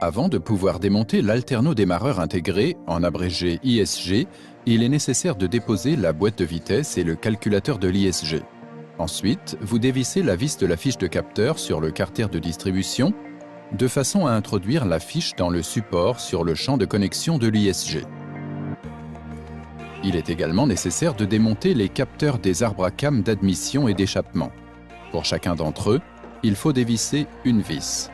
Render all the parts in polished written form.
Avant de pouvoir démonter l'alternodémarreur intégré, en abrégé ISG, il est nécessaire de déposer la boîte de vitesse et le calculateur de l'ISG. Ensuite, vous dévissez la vis de la fiche de capteur sur le carter de distribution, de façon à introduire la fiche dans le support sur le champ de connexion de l'ISG. Il est également nécessaire de démonter les capteurs des arbres à cam d'admission et d'échappement. Pour chacun d'entre eux, il faut dévisser une vis.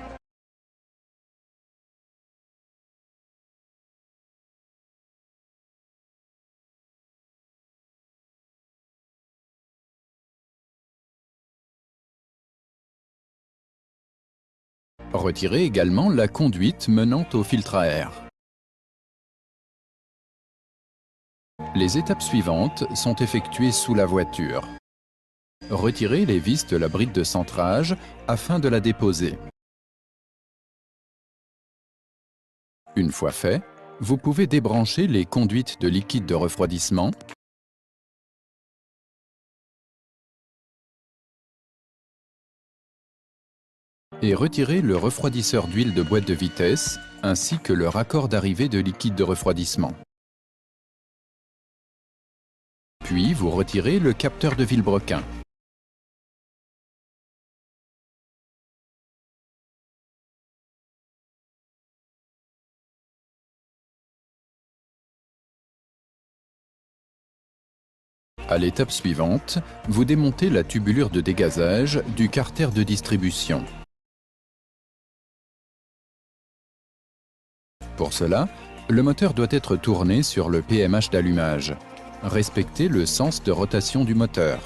Retirez également la conduite menant au filtre à air. Les étapes suivantes sont effectuées sous la voiture. Retirez les vis de la bride de centrage afin de la déposer. Une fois fait, vous pouvez débrancher les conduites de liquide de refroidissement et retirer le refroidisseur d'huile de boîte de vitesse ainsi que le raccord d'arrivée de liquide de refroidissement. Puis vous retirez le capteur de vilebrequin. À l'étape suivante, vous démontez la tubulure de dégazage du carter de distribution. Pour cela, le moteur doit être tourné sur le PMH d'allumage. Respectez le sens de rotation du moteur.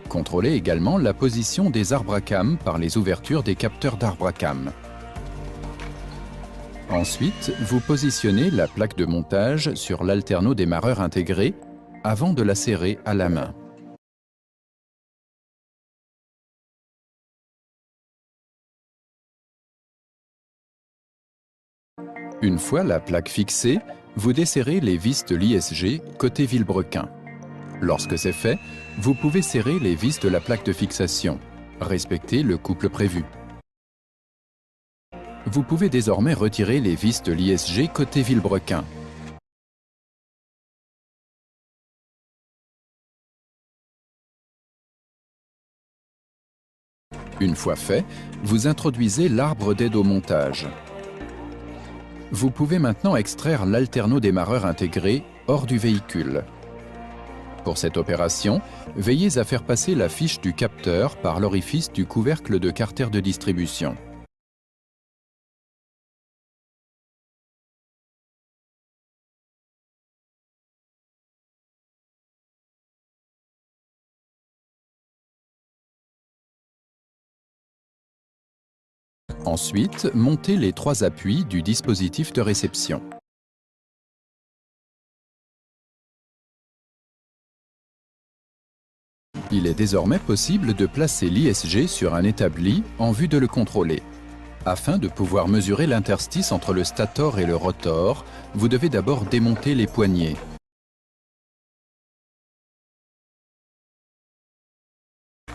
Contrôlez également la position des arbres à cam par les ouvertures des capteurs d'arbres à cam. Ensuite, vous positionnez la plaque de montage sur l'alternodémarreur intégré avant de la serrer à la main. Une fois la plaque fixée, vous desserrez les vis de l'ISG côté vilebrequin. Lorsque c'est fait, vous pouvez serrer les vis de la plaque de fixation. Respectez le couple prévu. Vous pouvez désormais retirer les vis de l'ISG côté vilebrequin. Une fois fait, vous introduisez l'arbre d'aide au montage. Vous pouvez maintenant extraire l'alternodémarreur intégré hors du véhicule. Pour cette opération, veillez à faire passer la fiche du capteur par l'orifice du couvercle de carter de distribution. Ensuite, montez les 3 appuis du dispositif de réception. Il est désormais possible de placer l'ISG sur un établi en vue de le contrôler. Afin de pouvoir mesurer l'interstice entre le stator et le rotor, vous devez d'abord démonter les poignées.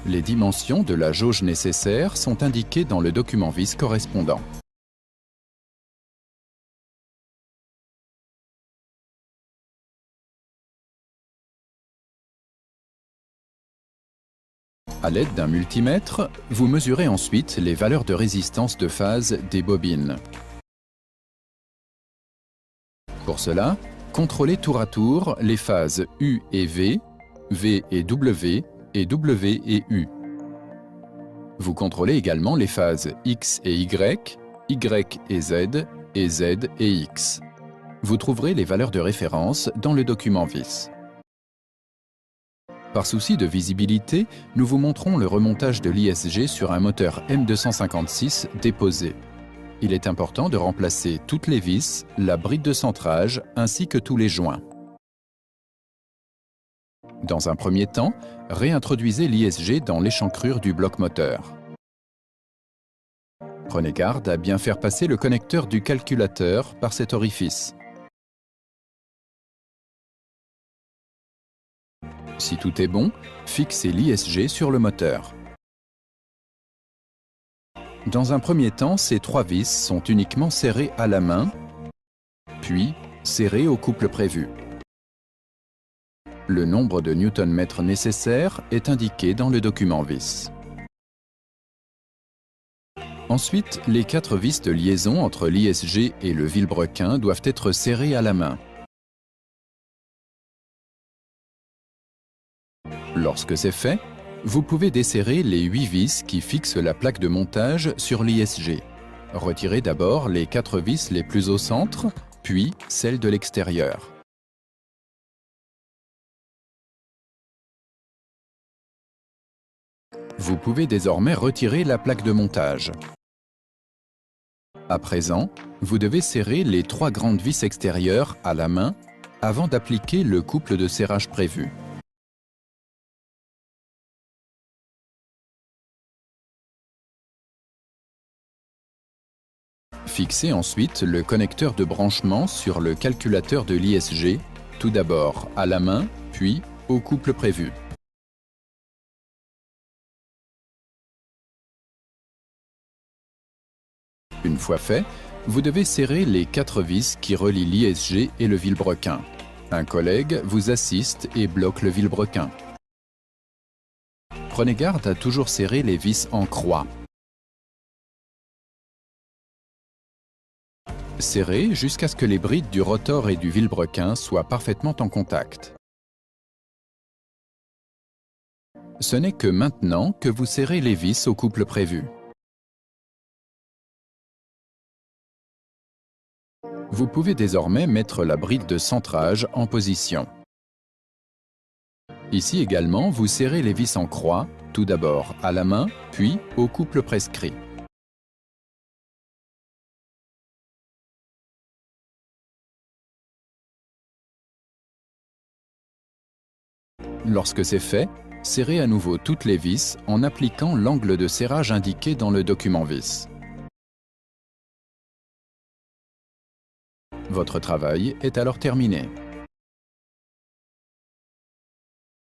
Les dimensions de la jauge nécessaire sont indiquées dans le document vis correspondant. À l'aide d'un multimètre, vous mesurez ensuite les valeurs de résistance de phase des bobines. Pour cela, contrôlez tour à tour les phases U et V, V et W et U. Contrôlez également les phases X et Y, Y et Z et X. Vous trouverez les valeurs de référence dans le document vis. Par souci de visibilité, nous vous montrons le remontage de l'ISG sur un moteur M256 déposé. Il est important de remplacer toutes les vis, la bride de centrage ainsi que tous les joints. Dans un premier temps, réintroduisez l'ISG dans l'échancrure du bloc moteur. Prenez garde à bien faire passer le connecteur du calculateur par cet orifice. Si tout est bon, fixez l'ISG sur le moteur. Dans un premier temps, ces 3 vis sont uniquement serrées à la main, puis serrées au couple prévu. Le nombre de newton-mètres nécessaire est indiqué dans le document vis. Ensuite, les 4 vis de liaison entre l'ISG et le vilebrequin doivent être serrées à la main. Lorsque c'est fait, vous pouvez desserrer les 8 vis qui fixent la plaque de montage sur l'ISG. Retirez d'abord les 4 vis les plus au centre, puis celles de l'extérieur. Vous pouvez désormais retirer la plaque de montage. À présent, vous devez serrer les 3 grandes vis extérieures à la main avant d'appliquer le couple de serrage prévu. Fixez ensuite le connecteur de branchement sur le calculateur de l'ISG, tout d'abord à la main, puis au couple prévu. Une fois fait, vous devez serrer les 4 vis qui relient l'ISG et le vilebrequin. Un collègue vous assiste et bloque le vilebrequin. Prenez garde à toujours serrer les vis en croix. Serrez jusqu'à ce que les brides du rotor et du vilebrequin soient parfaitement en contact. Ce n'est que maintenant que vous serrez les vis au couple prévu. Vous pouvez désormais mettre la bride de centrage en position. Ici également, vous serrez les vis en croix, tout d'abord à la main, puis au couple prescrit. Lorsque c'est fait, serrez à nouveau toutes les vis en appliquant l'angle de serrage indiqué dans le document vis. Votre travail est alors terminé.